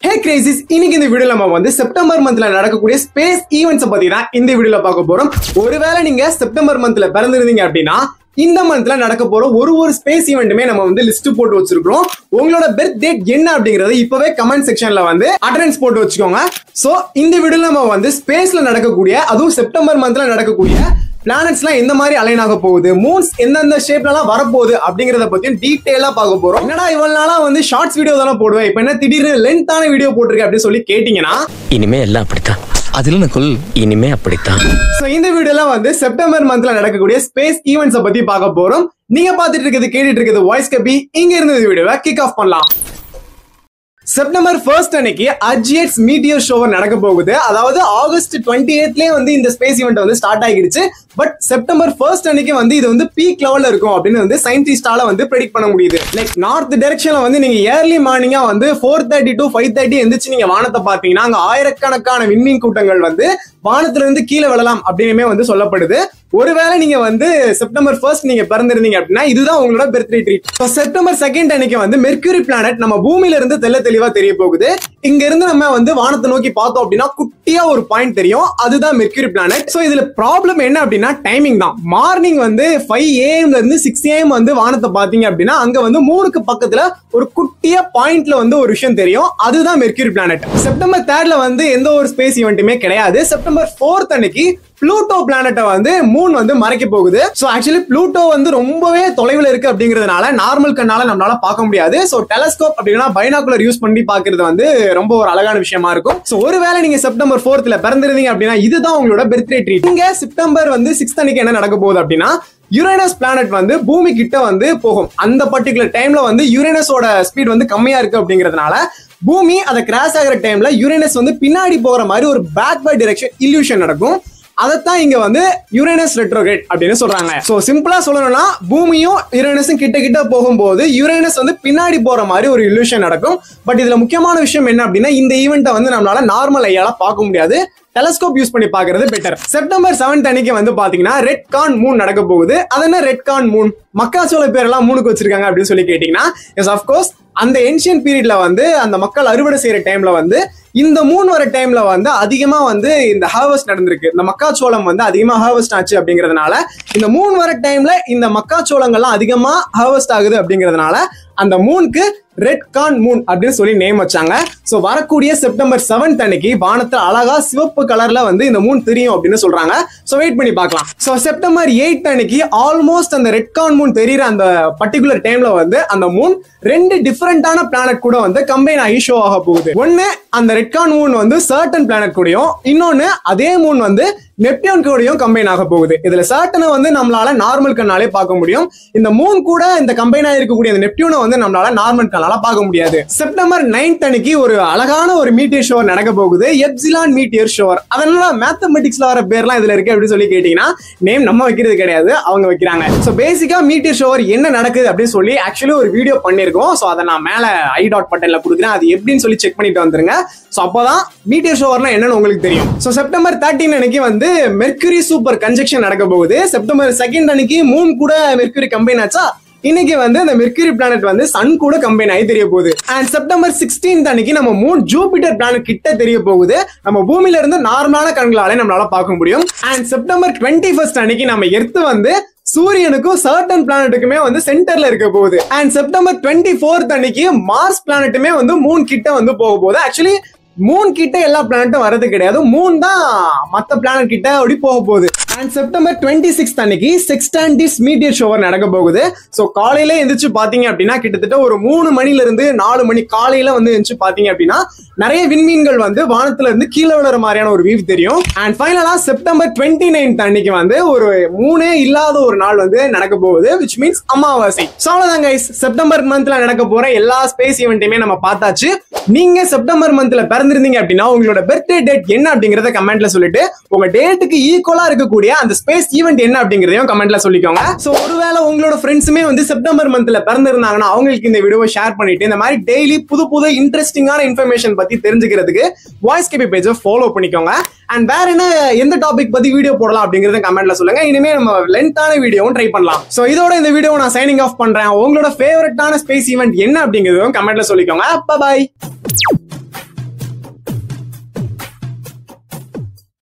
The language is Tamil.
Hey crazies, இன்னைக்கு இந்த வீடியோல நம்ம வந்து செப்டம்பர் மந்த்ல நடக்கக்கூடிய ஸ்பேஸ் ஈவென்ட்ஸ் பத்தி தான் இந்த வீடியோல பார்க்க போறோம். ஒருவேளை நீங்க செப்டம்பர் மந்த்ல பிறந்திருந்தீங்க அப்படின்னா இந்த மந்த்ல நடக்க போற ஒரு ஸ்பேஸ் ஈவெண்ட்டுமே நம்ம வந்து லிஸ்ட் போட்டு வச்சிருக்கோம். உங்களோட பர்த் டேட் என்ன அப்படிங்கறது இப்பவே கமெண்ட் செக்ஷன்ல வந்து அட்டெண்டன்ஸ் போட்டு வச்சுக்கோங்க. சோ இந்த வீடியோல நம்ம வந்து ஸ்பேஸ்ல நடக்கக்கூடிய அதுவும் செப்டம்பர் மந்த்ல நடக்கக்கூடிய பிளானட்ஸ்லாம் எந்த மாதிரி அலைன் ஆக போகுது, மூன்ஸ் எந்தெந்த ஷேப்லாம் வரப்போகுது அப்படிங்கறத பத்தியும் டீடைலா பார்க்க போறோம். என்னடா இவ்வளவு நாளா வந்து ஷார்ட்ஸ் வீடியோ தானே போடுவேன், இப்ப என்ன திடீர்னு லென்த்தான வீடியோ போட்டிருக்கேன் அப்படின்னு சொல்லி கேட்டீங்கன்னா இனிமே எல்லாம் அப்படித்தான். அதுல இனிமே அப்படித்தான். சோ இந்த வீடியோல வந்து செப்டம்பர் மந்த்ல நடக்கக்கூடிய ஸ்பேஸ் ஈவெண்ட்ஸ் பத்தி பார்க்க போறோம். நீங்க பாத்துட்டு இருக்கிறது கேட்டுட்டு இருக்கிறது வாய்ஸ் கபி. இங்க இருந்து இந்த வீடியோவை கிக் ஆஃப் பண்ணலாம். செப்டம்பர் 1 அன்னைக்கு அஜியட்ஸ் மீட்டியர் ஷோ நடக்க போகுது. அதாவது ஆகஸ்ட் 28லேயே வந்து இந்த ஸ்பேஸ் ஈவெண்ட் வந்து ஸ்டார்ட் ஆகிடுச்சு. பட் செப்டம்பர் 1 அன்னைக்கு வந்து இது வந்து பீக் லெவல்ல இருக்கும் அப்படின்னு வந்து சயின்டிஸ்டால வந்து ப்ரெடிக்ட் பண்ண முடியுது. லைக் நார்த் டைரக்ஷன்ல வந்து நீங்க ஏர்லி மார்னிங்கா வந்து 4:30 to 5:30 எந்திரிச்சு நீங்க வானத்தை பாத்தீங்கன்னா அங்க ஆயிரக்கணக்கான விண்மீன் கூட்டங்கள் வந்து வானத்துல இருந்து கீழே விழலாம் அப்படின்னு வந்து சொல்லப்படுது. ஒருவேளை நீங்க வந்து செப்டம்பர் 1 நீங்க பிறந்திருந்தீங்க அப்படின்னா இதுதான் உங்களோட பர்த்டே ட்ரீட். செப்டம்பர் 2 அன்னைக்கு வந்து மெர்க்யூரி பிளானட் நம்ம பூமியில இருந்து தெளிவா தெரிய போகுது. இங்க இருந்து நம்ம வந்து வானத்தை நோக்கி பார்த்தோம் அப்படின்னா குட்டியா ஒரு பாயிண்ட் தெரியும், அதுதான் மெர்க்யூரி பிளானட். சோ இதுல ப்ராப்ளம் என்ன அப்படின்னா டைமிங் தான். மார்னிங் வந்து 5 AM ல இருந்து 6 AM வந்து வானத்தை பாத்தீங்க அப்படின்னா அங்க வந்து மூணுக்கு பக்கத்துல ஒரு குட்டியா பாயிண்ட்ல வந்து ஒரு விஷயம் தெரியும், அதுதான் மெர்க்யூரி பிளானட். செப்டம்பர் 3 வந்து எந்த ஒரு ஸ்பேஸ் ஈவெண்ட்டுமே கிடையாது. செப்டம்பர் 4 அன்னைக்கு ப்ளூட்டோ பிளானட்டை வந்து மூன் வந்து மறைக்க போகுது. சோ ஆக்சுவலி ப்ளூட்டோ வந்து ரொம்பவே தொலைவில் இருக்கு அப்படிங்கிறதுனால நார்மல் கண்ணால நம்மளால பார்க்க முடியாது. சோ டெலஸ்கோப் அப்படின்னா பைனாகுலர் யூஸ் பண்ணி பாக்குறது வந்து ரொம்ப ஒரு அழகான விஷயமா இருக்கும். சோ ஒருவேளை நீங்க செப்டம்பர் 4ல பிறந்திருந்தீங்க அப்படின்னா இதுதான் உங்களோட பர்த்டே ட்ரீட். இங்க செப்டம்பர் வந்து 6 அன்னைக்கு என்ன நடக்க போகுது அப்படின்னா யுரேனஸ் பிளானட் வந்து பூமி கிட்ட வந்து போகும். அந்த பர்டிகுலர் டைம்ல வந்து யுரேனஸோட ஸ்பீட் வந்து கம்மியா இருக்கு அப்படிங்கிறதுனால பூமி அதை கிராஸ் ஆகிற டைம்ல யுரேனஸ் வந்து பின்னாடி போகிற மாதிரி ஒரு பேக்வர்ட் டைரக்ஷன் இல்யூஷன் நடக்கும். அதைத்தான் இங்க வந்து யுரேனஸ் ரெட்ரோகிரேட் அப்படின்னு சொல்றாங்க. சோ சிம்பிளா சொல்லணும்னா பூமியும் யுரேனஸும் கிட்ட போகும்போது யுரேனஸ் வந்து பின்னாடி போற மாதிரி ஒரு இல்யூஷன் நடக்கும். பட் இதுல முக்கியமான விஷயம் என்ன அப்படின்னா இந்த ஈவெண்ட்டை வந்து நம்மளால நார்மல் ஐயால பார்க்க முடியாது, டெலஸ்கோப் யூஸ் பண்ணி பாக்குறது பெட்டர். செப்டம்பர் 7 அன்னைக்கு வந்து பாத்தீங்கன்னா ரெட் கார்ன் மூன் நடக்க போகுது. அது என்ன ரெட் கார்ன் மூன், மக்காச்சோள பேரெல்லாம் மூணுக்கு வச்சிருக்காங்க அப்படின்னு சொல்லி கேட்டீங்கன்னா எஸ் ஆஃப்கோர்ஸ் அந்த ஏன்ஷியன் பீரியட்ல வந்து அந்த மக்கள் அறுவடை செய்யற டைம்ல வந்து இந்த மூன் வர டைம்ல வந்து அதிகமா வந்து இந்த ஹார்வெஸ்ட் நடந்திருக்கு, இந்த மக்காச்சோளம் வந்து அதிகமா ஹார்வெஸ்ட் ஆச்சு அப்படிங்கறதுனால இந்த மூன் வர டைம்ல இந்த மக்காச்சோளங்கள்லாம் அதிகமா ஹார்வெஸ்ட் ஆகுது அப்படிங்கறதுனால அந்த மூனுக்கு ரெட் கார்ன் மூன் அப்படின்னு சொல்லி நேம் வச்சாங்க. சோ வரக்கூடிய செப்டம்பர் 7 அன்னைக்கு வானத்துல அழகா சிவப்பு கலர்ல வந்து இந்த மூன் தெரியும் அப்படின்னு சொல்றாங்க. சோ வெயிட் பண்ணி பார்க்கலாம். சோ செப்டம்பர் 8 அன்னைக்கு ஆல்மோஸ்ட் அந்த ரெட் கார்ன் மூன் தெரியுற அந்த பர்டிகுலர் டைம்ல வந்து அந்த மூன் ரெண்டு டிஃபரெண்டான பிளானட் கூட வந்து கம்பைன் ஆகி ஷோ ஆக போகுது. ஒன்னு அந்த ரெட் கார்ன் மூன் வந்து சர்டன் பிளானட் கூடயும், இன்னொன்னு அதே மூன் வந்து நெப்டியூன் கூடயும் கம்பைன் ஆக போகுது. இதுல சர்டனை வந்து நம்மளால நார்மல் கண்ணாலே பார்க்க முடியும், இந்த மூன் கூட இந்த கம்பைன் ஆகிருக்கக்கூடிய இந்த நெப்டியூனை வந்து நம்மளால நார்மல் கண்ணால பார்க்க முடியாது. செப்டம்பர் 9 அன்னைக்கு ஒரு அழகான ஒரு மீட்டியர் ஷோர் நடக்க போகுது, எப்சிலான் மீட்டியர் ஷோர். அதனால மேத்தமெட்டிக்ஸ்ல வர பேர்லாம் இதுல இருக்கு அப்படின்னு சொல்லி கேட்டீங்கன்னா நேம் நம்ம வைக்கிறது கிடையாது, அவங்க வைக்கிறாங்க. சோ பேசிக்கா மீட்டியர் ஷோர் என்ன நடக்குது அப்படின்னு சொல்லி ஆக்சுவலி ஒரு வீடியோ பண்ணிருக்கோம். சோ அதை நான் மேல i.buttonல கொடுக்குறேன், அது எப்படின்னு சொல்லி செக் பண்ணிட்டு வந்துருங்க. சோ அப்பதான் மீட்டியர் ஷோர்னா என்னன்னு உங்களுக்கு தெரியும். சோ செப்டம்பர் 13 அன்னைக்கு வந்து மெர்க்யூரி சூப்பர் கன்ஜெக்ஷன் நடக்க போகுது. செப்டம்பர் 2 அன்னைக்கு மூன் கூட மெர்க்யூரி கம்பைன் ஆச்சா, இன்னைக்கு வந்து அந்த மெர்க்யூரி பிளானட் வந்து சன் கூட கம்பைன் ஆகி தெரிய போகுது. அண்ட் செப்டம்பர் 16 அன்னைக்கு நம்ம மூன் ஜூபிட்டர் பிளானட் கிட்ட தெரிய போகுது. நம்ம பூமியில இருந்து நார்மலான கண்களாலே நம்மளால பார்க்க முடியும். அண்ட் செப்டம்பர் 21 அன்னைக்கு நம்ம எர்த் வந்து சூரியனுக்கும் சர்டன் பிளானட்டுக்குமே வந்து சென்டர்ல இருக்க போகுது. அண்ட் செப்டம்பர் 24 அன்னைக்கு மார்ஸ் பிளானட்டுமே வந்து மூன் கிட்ட வந்து போக போகுது. ஆக்சுவலி மூன் கிட்ட எல்லா பிளானட்டும் வரது கிடையாது, மூன் தான் மத்த பிளானட் கிட்ட அப்படி போக போகுது. அண்ட் செப்டம்பர் 26 அன்னைக்கு செக்ஸ்டாண்டிஸ் மீட்டியர் ஷோவர் நடக்க போகுது. சோ காலையில எந்திரிச்சு பாத்தீங்க அப்படின்னா கிட்டத்தட்ட ஒரு 3 மணில இருந்து 4 மணி காலையில வந்து எந்திரிச்சு பாத்தீங்க அப்படின்னா நிறைய விண்மீன்கள் வந்து வானத்துல இருந்து கீழே விழுற மாதிரியான ஒரு வியூ தெரியும். அண்ட் ஃபைனலா செப்டம்பர் 29 அன்னைக்கு வந்து ஒரு மூணே இல்லாத ஒரு நாள் வந்து நடக்க போகுது, which means அமாவாசை. சோ அவ்வளவுதான் கைஸ், செப்டம்பர் மந்த்ல நடக்க போற எல்லா ஸ்பேஸ் ஈவெண்ட்டையுமே நம்ம பார்த்தாச்சு. நீங்க செப்டம்பர் மந்த்ல பிறந்திருந்தீங்க அப்படின்னா உங்களோட பர்த்டே டேட் என்ன அப்படிங்கறத கமெண்ட்ல சொல்லிட்டு உங்க டேட்டுக்கு ஈக்குவலா இருக்கக்கூடிய அந்த ஸ்பேஸ் ஈவெண்ட் என்ன அப்படிங்கறதையும் கமெண்ட்ல சொல்லிக்கோங்க. சோ ஒருவேளை உங்களோட ஃப்ரெண்ட்ஸுமே வந்து செப்டம்பர் மந்த்ல பிறந்திருந்தாங்கன்னா அவங்களுக்கு இந்த வீடியோவை ஷேர் பண்ணிட்டு இந்த மாதிரி டெய்லி புது இன்ட்ரெஸ்டிங்கான இன்ஃபர்மேஷன் பத்தி தெரிஞ்சுக்கிறதுக்கு வாய்ஸ் கேபி பேஜை ஃபாலோ பண்ணிக்கோங்க. அண்ட் வேற என்ன எந்த டாபிக் பத்தி வீடியோ போடலாம் அப்படிங்கறத கமெண்ட்ல சொல்லுங்க. இனிமே நம்ம லென்த்தான வீடியோவும் ட்ரை பண்ணலாம். சோ இதோட இந்த வீடியோவை நான் சைனிங் ஆஃப் பண்றேன். உங்களோட ஃபேவரட்டான ஸ்பேஸ் ஈவெண்ட் என்ன அப்படிங்கறதையும் கமெண்ட்ல சொல்லிக்கோங்க. பை.